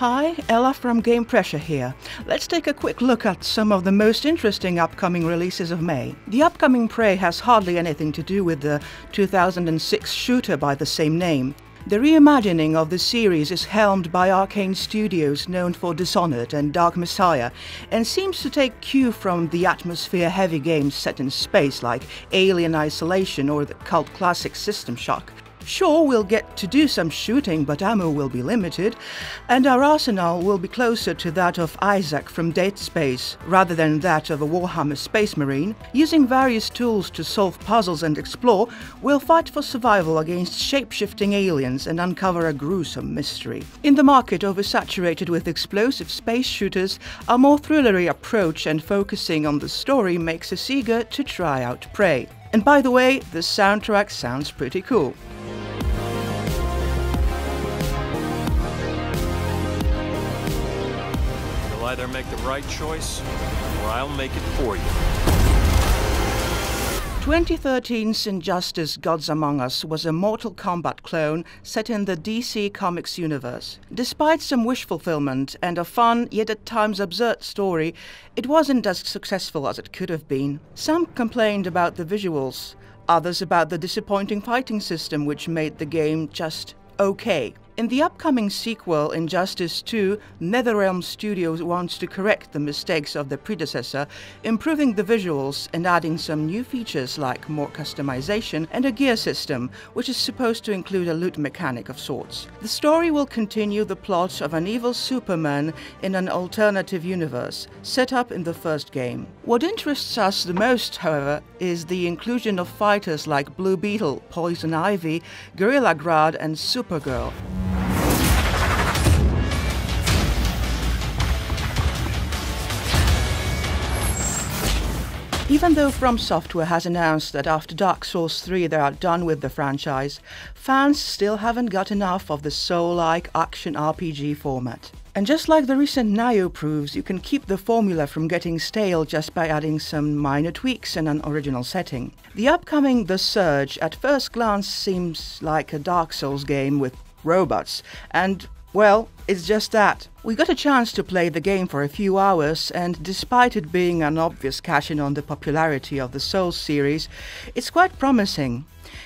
Hi, Ella from GamePressure here. Let's take a quick look at some of the most interesting upcoming releases of May. The upcoming Prey has hardly anything to do with the 2006 shooter by the same name. The reimagining of the series is helmed by Arcane Studios, known for Dishonored and Dark Messiah, and seems to take cue from the atmosphere-heavy games set in space like Alien Isolation or the cult classic System Shock. Sure, we'll get to do some shooting, but ammo will be limited, and our arsenal will be closer to that of Isaac from Dead Space, rather than that of a Warhammer Space Marine. Using various tools to solve puzzles and explore, we'll fight for survival against shape-shifting aliens and uncover a gruesome mystery. In the market oversaturated with explosive space shooters, a more thrillery approach and focusing on the story makes us eager to try out Prey. And by the way, the soundtrack sounds pretty cool. You'll either make the right choice, or I'll make it for you. 2013's Injustice Gods Among Us was a Mortal Kombat clone set in the DC Comics universe. Despite some wish fulfillment and a fun, yet at times absurd story, it wasn't as successful as it could have been. Some complained about the visuals, others about the disappointing fighting system which made the game just okay. In the upcoming sequel, Injustice 2, NetherRealm Studios wants to correct the mistakes of the predecessor, improving the visuals and adding some new features like more customization and a gear system, which is supposed to include a loot mechanic of sorts. The story will continue the plot of an evil Superman in an alternative universe, set up in the first game. What interests us the most, however, is the inclusion of fighters like Blue Beetle, Poison Ivy, Gorilla Grodd and Supergirl. Even though From Software has announced that after Dark Souls 3 they are done with the franchise, fans still haven't got enough of the soul-like action RPG format. And just like the recent Nioh proves, you can keep the formula from getting stale just by adding some minor tweaks and an original setting. The upcoming The Surge at first glance seems like a Dark Souls game with robots, and well, it's just that. We got a chance to play the game for a few hours, and despite it being an obvious cash-in on the popularity of the Souls series, it's quite promising.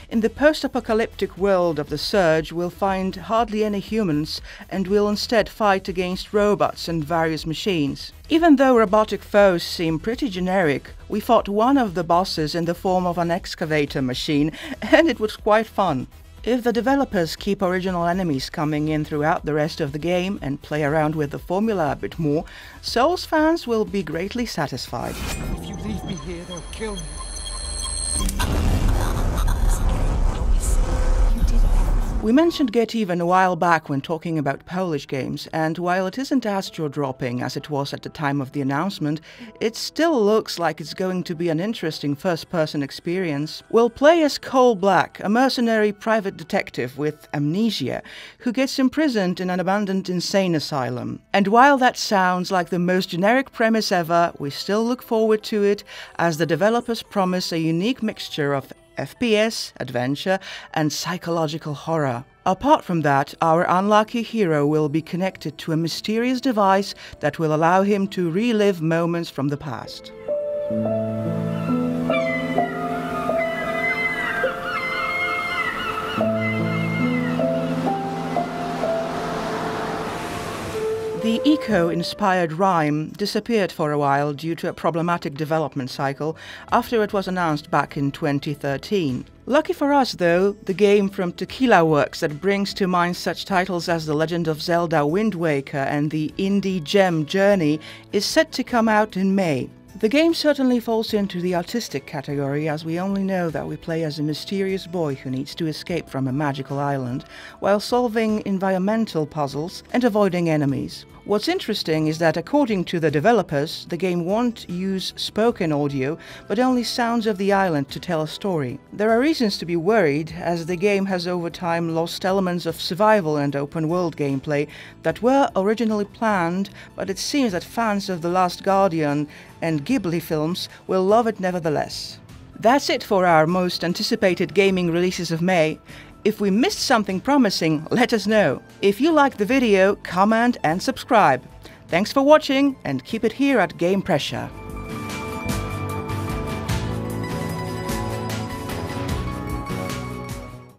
In the post-apocalyptic world of The Surge, we'll find hardly any humans, and we'll instead fight against robots and various machines. Even though robotic foes seem pretty generic, we fought one of the bosses in the form of an excavator machine, and it was quite fun. If the developers keep original enemies coming in throughout the rest of the game and play around with the formula a bit more, Souls fans will be greatly satisfied. If you leave me here, they'll kill me. We mentioned Get Even a while back when talking about Polish games, and while it isn't as jaw-dropping as it was at the time of the announcement, it still looks like it's going to be an interesting first-person experience. We'll play as Cole Black, a mercenary private detective with amnesia, who gets imprisoned in an abandoned insane asylum. And while that sounds like the most generic premise ever, we still look forward to it, as the developers promise a unique mixture of FPS, adventure, and psychological horror. Apart from that, our unlucky hero will be connected to a mysterious device that will allow him to relive moments from the past. The eco-inspired Rime disappeared for a while due to a problematic development cycle after it was announced back in 2013. Lucky for us though, the game from Tequila Works that brings to mind such titles as The Legend of Zelda Wind Waker and the indie gem Journey is set to come out in May. The game certainly falls into the artistic category, as we only know that we play as a mysterious boy who needs to escape from a magical island while solving environmental puzzles and avoiding enemies. What's interesting is that according to the developers, the game won't use spoken audio, but only sounds of the island to tell a story. There are reasons to be worried, as the game has over time lost elements of survival and open-world gameplay that were originally planned, but it seems that fans of The Last Guardian and Ghibli films will love it nevertheless. That's it for our most anticipated gaming releases of May. If we missed something promising, let us know. If you liked the video, comment and subscribe. Thanks for watching and keep it here at GamePressure.